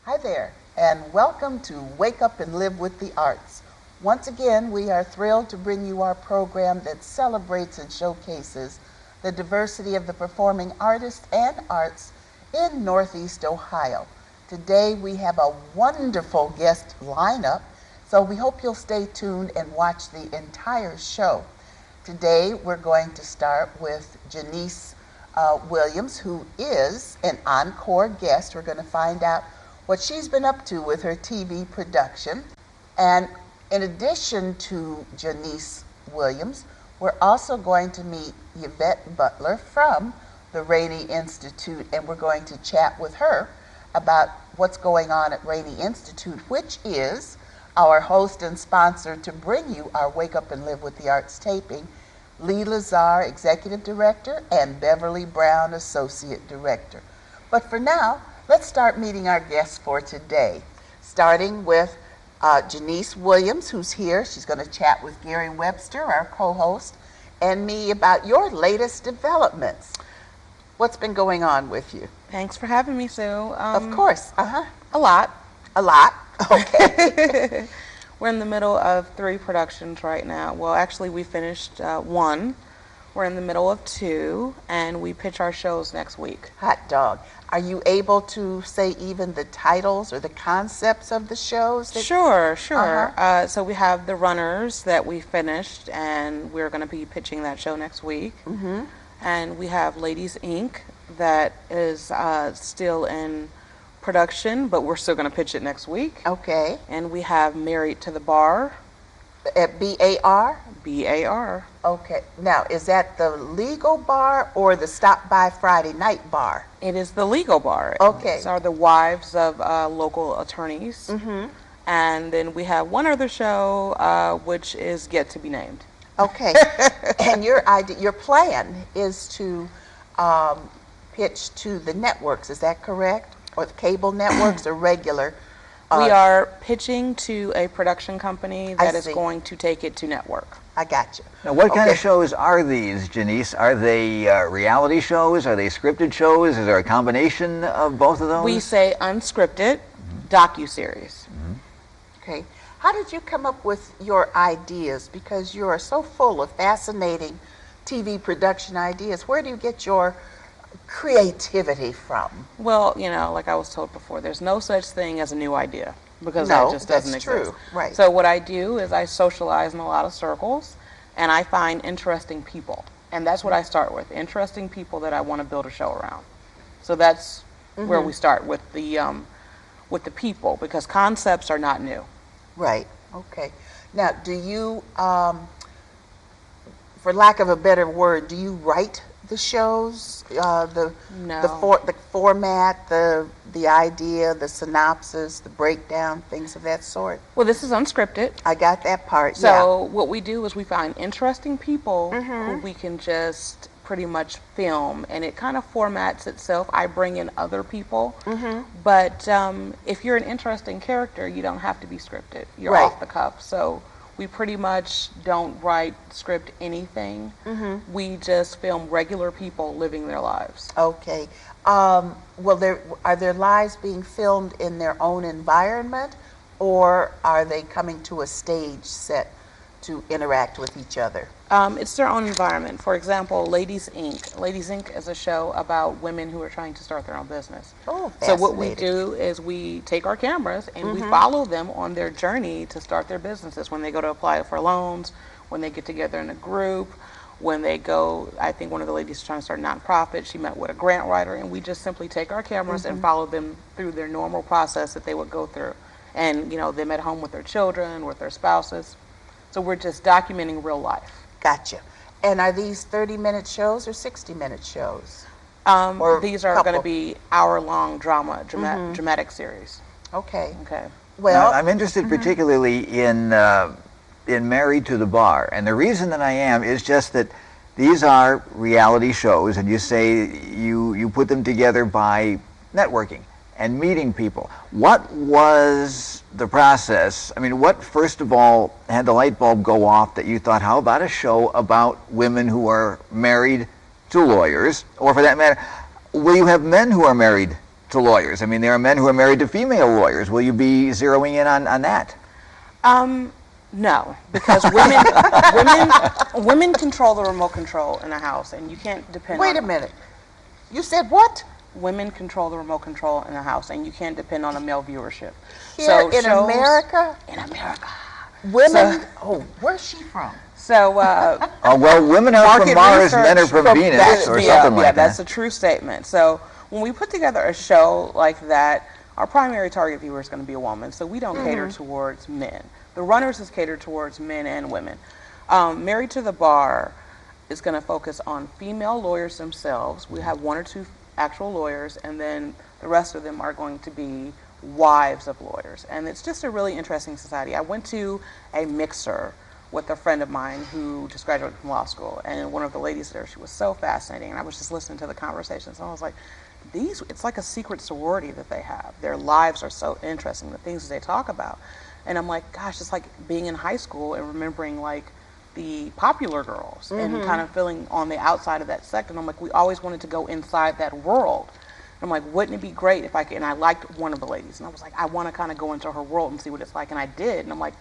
Hi there, and welcome to Wake Up and Live with the Arts. Once again, we are thrilled to bring you our program that celebrates and showcases the diversity of the performing artists and arts in Northeast Ohio. Today, we have a wonderful guest lineup, so we hope you'll stay tuned and watch the entire show. Today, we're going to start with Joniece Williams, who is an encore guest. We're going to find out what she's been up to with her TV production. And in addition to Joniece Williams, we're also going to meet Yvette Butler from the Rainey Institute, and we're going to chat with her about what's going on at Rainey Institute, which is our host and sponsor to bring you our Wake Up and Live with the Arts taping, Lee Lazar, Executive Director, and Beverly Brown, Associate Director. But for now, let's start meeting our guests for today, starting with Joniece Williams, who's here. She's going to chat with Gary Webster, our co-host, and me about your latest developments. What's been going on with you? Thanks for having me, Sue. Of course. A lot. A lot? Okay. We're in the middle of 3 productions right now. Well, actually, we finished 1. We're in the middle of 2, and we pitch our shows next week. Hot dog. Are you able to say even the titles or the concepts of the shows? Sure. So we have The Runners that we finished, and we're going to be pitching that show next week. Mm-hmm. And we have Ladies Inc. that is still in production, but we're still going to pitch it next week. Okay. And we have Married to the Bar. At B-A-R? B-A-R. Okay. Now, is that the legal bar or the Stop By Friday night bar? It is the legal bar. Okay. These are the wives of local attorneys. Mm-hmm. And then we have one other show, which is yet to be named. Okay. And your plan is to pitch to the networks, is that correct? Or the cable networks or regular? We are pitching to a production company that is see. going to take it to network. I got you. Now, what kind of shows are these, Joniece? Are they reality shows? Are they scripted shows? Is there a combination of both of those? We say unscripted docuseries. Mm-hmm. Okay. How did you come up with your ideas? Because you are so full of fascinating TV production ideas. Where do you get your creativity from? Well, like I was told before, there's no such thing as a new idea because No, that just doesn't that's exist. true. Right. So what I do is I socialize in a lot of circles, and I find interesting people, and that's what I start with: interesting people that I want to build a show around. So that's where we start with the people, because concepts are not new. Right. Okay. Now, do you, for lack of a better word, do you write the shows? No. The format, the idea, the synopsis, the breakdown, things of that sort? Well, this is unscripted. I got that part. So what we do is we find interesting people who we can just pretty much film, and it kind of formats itself. I bring in other people, but if you're an interesting character, you don't have to be scripted. You're Right. off the cuff. So we pretty much don't write script anything. We just film regular people living their lives. Okay. Well, are their lives being filmed in their own environment, or are they coming to a stage set to interact with each other? It's their own environment. For example, Ladies Inc. Ladies Inc. is a show about women who are trying to start their own business. Oh, So what we fascinating. do is we take our cameras and we follow them on their journey to start their businesses. When they go to apply for loans, when they get together in a group, when they go, I think one of the ladies is trying to start a nonprofit, she met with a grant writer, and we just simply take our cameras and follow them through their normal process that they would go through. And, them at home with their children, with their spouses. So we're just documenting real life. Gotcha. And are these 30-minute shows or 60-minute shows? These are going to be hour-long dramatic series. Okay. Okay. Well, Now, I'm interested particularly in Married to the Bar, and the reason that I am is just that these are reality shows, and you say you put them together by networking and meeting people. What was the process? I mean, what first of all had the light bulb go off that you thought, how about a show about women who are married to lawyers, or for that matter, will you have men who are married to lawyers? I mean, there are men who are married to female lawyers. Will you be zeroing in on that? No, because women control the remote control in a house, and you can't depend on... Wait a minute. You said what? Women control the remote control in a house, and you can't depend on a male viewership. Here in America? In America. Women? Where's she from? So, well, women are from Mars, men are from Venus, or something like that. Yeah, that's a true statement. So, when we put together a show like that, our primary target viewer is going to be a woman, so we don't cater towards men. The Runners is catered towards men and women. Married to the Bar is going to focus on female lawyers themselves. We have one or two actual lawyers, and then the rest of them are going to be wives of lawyers. And it's just a really interesting society. I went to a mixer with a friend of mine who just graduated from law school, and one of the ladies there, she was so fascinating, and I was just listening to the conversations, and I was like, it's like a secret sorority that they have. Their lives are so interesting, the things that they talk about. And I'm like, gosh, it's like being in high school and remembering like the popular girls and kind of feeling on the outside of that sector. And I'm like, we always wanted to go inside that world. And I'm like, wouldn't it be great if I could? And I liked one of the ladies, and I was like, I want to kind of go into her world and see what it's like. And I did. And I'm like,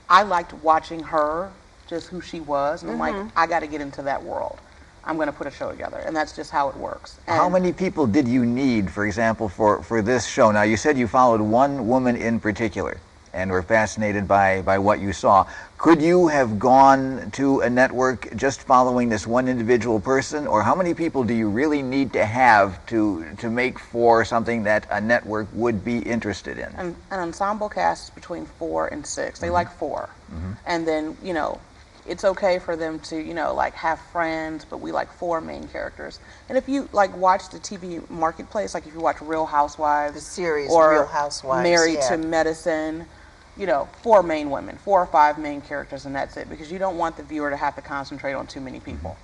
I liked watching her, just who she was. And I'm like, I got to get into that world. I'm going to put a show together, and that's just how it works. And how many people did you need, for example, for this show? Now, you said you followed one woman in particular and were fascinated by what you saw. Could you have gone to a network just following this one individual person, or how many people do you really need to have to make for something that a network would be interested in? An ensemble cast is between 4 and 6. They like 4. And then, it's okay for them to, like have friends, but we like 4 main characters. And if you like watch the TV marketplace, like if you watch Real Housewives, the series or Real Housewives, Married to Medicine, 4 main women, 4 or 5 main characters, and that's it, because you don't want the viewer to have to concentrate on too many people.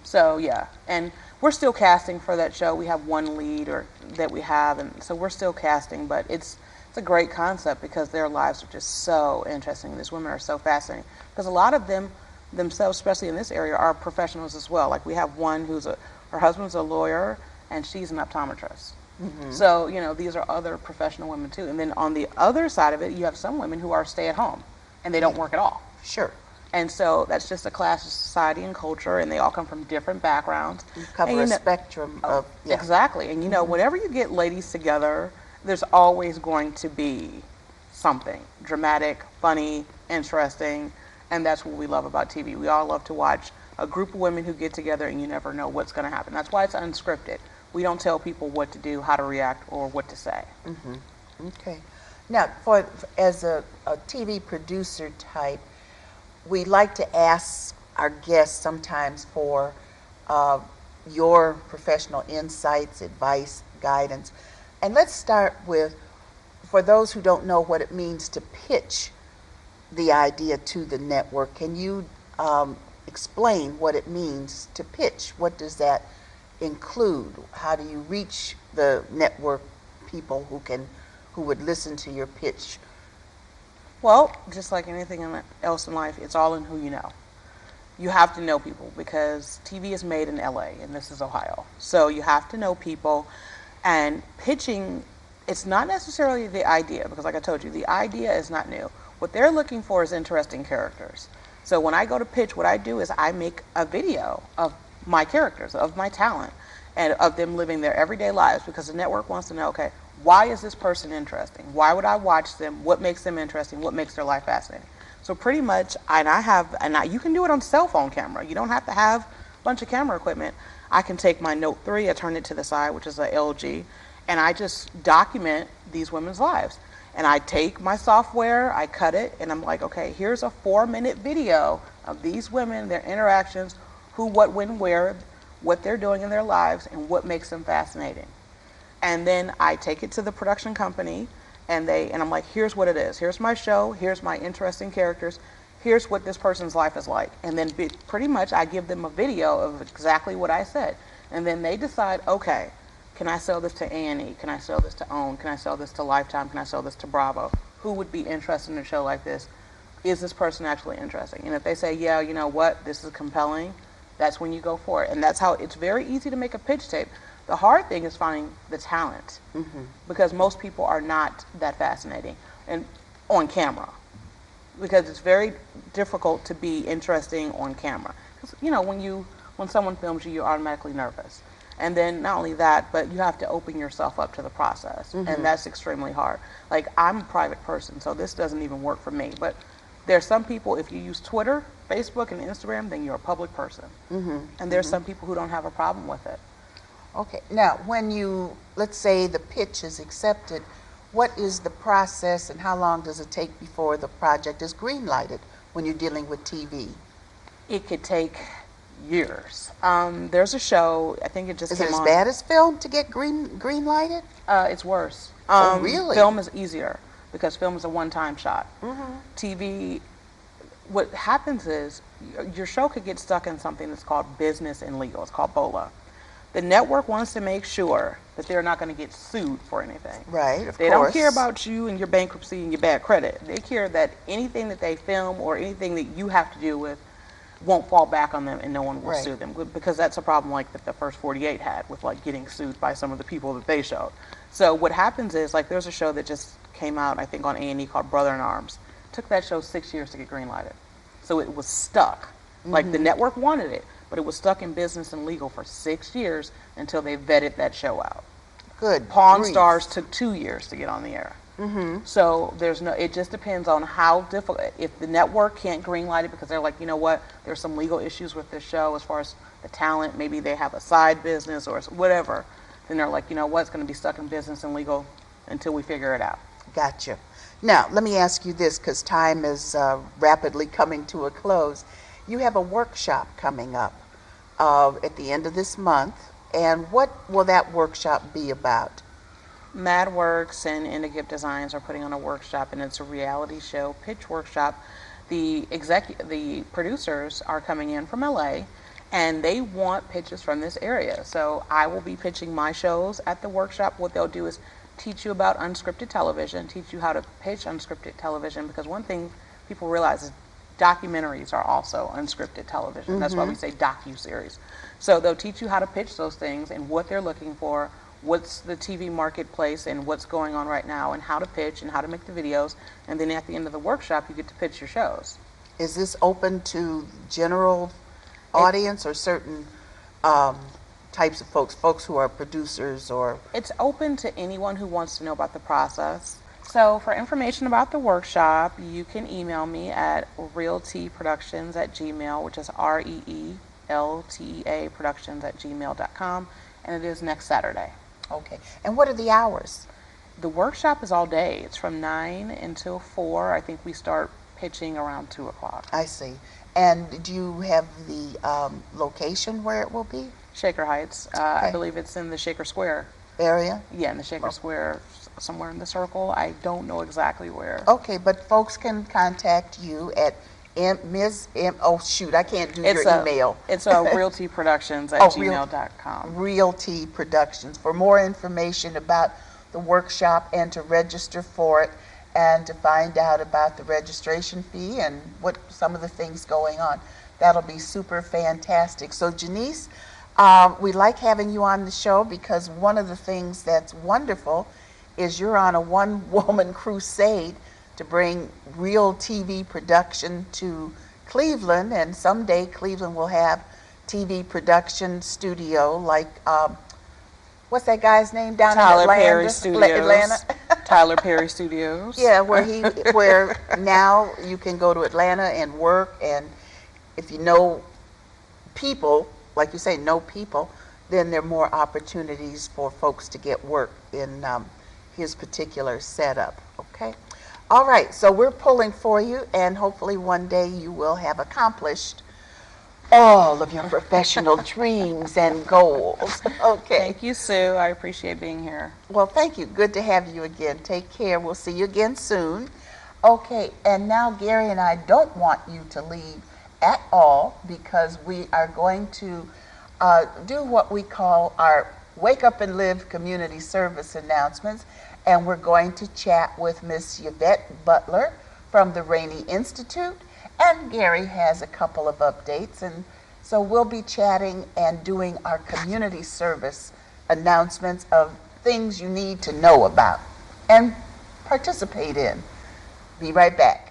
So yeah, and we're still casting for that show. We have one lead that we have, and so we're still casting, but it's a great concept because their lives are just so interesting. These women are so fascinating because a lot of them themselves, especially in this area, are professionals as well. Like we have one her husband's a lawyer and she's an optometrist. So, these are other professional women too. And then on the other side of it, you have some women who are stay at home and they don't work at all. Sure. And so that's just a class of society and culture, and they all come from different backgrounds. You cover a spectrum of... Yeah. Exactly. And whenever you get ladies together, there's always going to be something dramatic, funny, interesting, and that's what we love about TV. We all love to watch a group of women who get together and you never know what's going to happen. That's why it's unscripted. We don't tell people what to do, how to react, or what to say. Okay. Now, as a TV producer type, we like to ask our guests sometimes for your professional insights, advice, guidance. And let's start with, for those who don't know what it means to pitch the idea to the network, can you explain what it means to pitch? What does that include? How do you reach the network people who would listen to your pitch? Well, just like anything else in life, it's all in who you know. You have to know people because TV is made in LA and this is Ohio. So you have to know people. And pitching, it's not necessarily the idea, because like I told you, the idea is not new. What they're looking for is interesting characters. So when I go to pitch, what I do is I make a video of my characters, of my talent, and of them living their everyday lives, because the network wants to know, okay, why is this person interesting? Why would I watch them? What makes them interesting? What makes their life fascinating? So pretty much, you can do it on cell phone camera. You don't have to have a bunch of camera equipment. I can take my Note 3, I turn it to the side, which is a LG, and I just document these women's lives. And I take my software, I cut it, and I'm like, okay, here's a 4-minute video of these women, their interactions, who, what, when, where, what they're doing in their lives, and what makes them fascinating. And then I take it to the production company, and I'm like, here's what it is. Here's my show, here's my interesting characters, here's what this person's life is like. And then pretty much I give them a video of exactly what I said. And then they decide, okay, can I sell this to A&E? Can I sell this to OWN? Can I sell this to Lifetime? Can I sell this to Bravo? Who would be interested in a show like this? Is this person actually interesting? And if they say, yeah, you know what, this is compelling, that's when you go for it. And that's how it's very easy to make a pitch tape. The hard thing is finding the talent, because most people are not that fascinating and on camera, because it's very difficult to be interesting on camera. 'Cause, you know, when someone films you, you're automatically nervous. And then not only that, but you have to open yourself up to the process, and that's extremely hard. Like, I'm a private person, so this doesn't even work for me. But there's some people, if you use Twitter, Facebook, and Instagram, then you're a public person. And there's some people who don't have a problem with it. Okay. Now, when you, let's say the pitch is accepted, what is the process and how long does it take before the project is green lighted when you're dealing with TV? It could take years. There's a show, I think it just Is came it as on. bad as film to get green lighted? It's worse. Oh, really? Film is easier because film is a one-time shot. TV, what happens is your show could get stuck in something that's called business and legal. It's called BOLA. The network wants to make sure that they're not going to get sued for anything. Right, of They course. don't care about you and your bankruptcy and your bad credit. They care that anything that they film or anything that you have to deal with won't fall back on them and no one will Right. sue them, because that's a problem like that the first 48 had with like getting sued by some of the people that they showed. So what happens is, like, there's a show that just came out, I think, on A&E called Brother in Arms. Took that show 6 years to get green lighted. So it was stuck. Like, the network wanted it, but it was stuck in business and legal for 6 years until they vetted that show out. Good Pawn grief. Stars took 2 years to get on the air. So it just depends on how difficult. If the network can't greenlight it because they're like, you know what, there's some legal issues with this show as far as the talent, maybe they have a side business or whatever, then they're like, you know what, it's going to be stuck in business and legal until we figure it out. Gotcha. Now, let me ask you this, because time is rapidly coming to a close. You have a workshop coming up at the end of this month, and what will that workshop be about? MadWorks and Indigift Designs are putting on a workshop, and it's a reality show pitch workshop. The producers are coming in from LA, and they want pitches from this area. So I will be pitching my shows at the workshop. What they'll do is teach you about unscripted television, teach you how to pitch unscripted television, because one thing people realize is documentaries are also unscripted television. That's why we say docu-series. So they'll teach you how to pitch those things and what they're looking for, what's the TV marketplace and what's going on right now, and how to pitch and how to make the videos. And then at the end of the workshop, you get to pitch your shows. Is this open to general audience or certain types of folks who are producers or? It's open to anyone who wants to know about the process. So for information about the workshop, you can email me at realteaproductions@gmail, which is REELTEA productions@gmail.com, and it is next Saturday. Okay. And what are the hours? The workshop is all day. It's from 9 until 4. I think we start pitching around 2 o'clock. I see. And do you have the location where it will be? Shaker Heights. I believe it's in the Shaker Square. Area? Yeah, in the Shaker Square, somewhere in the circle. I don't know exactly where. Okay, but folks can contact you at Ms. M. Oh, shoot, I can't do your email. It's realtyproductions@gmail.com. Realty Productions. For more information about the workshop and to register for it and to find out about the registration fee and what some of the things going on, that'll be super fantastic. So, Joniece, we like having you on the show because one of the things that's wonderful is you're on a one-woman crusade to bring real TV production to Cleveland, and someday Cleveland will have TV production studio like, what's that guy's name down Tyler in Atlanta? Perry Studios. Atlanta. Tyler Perry Studios. Yeah, where now you can go to Atlanta and work, and if you know people, like you say, know people, then there are more opportunities for folks to get work in his particular setup, okay? All right, so we're pulling for you, and hopefully one day you will have accomplished all of your professional dreams and goals. Okay. Thank you, Sue. I appreciate being here. Well, thank you. Good to have you again. Take care. We'll see you again soon. Okay, and now Gary and I don't want you to leave at all because we are going to do what we call our Wake Up and Live community service announcements, and we're going to chat with Miss Yvette Butler from the Rainey Institute, and Gary has a couple of updates, and so we'll be chatting and doing our community service announcements of things you need to know about and participate in. Be right back.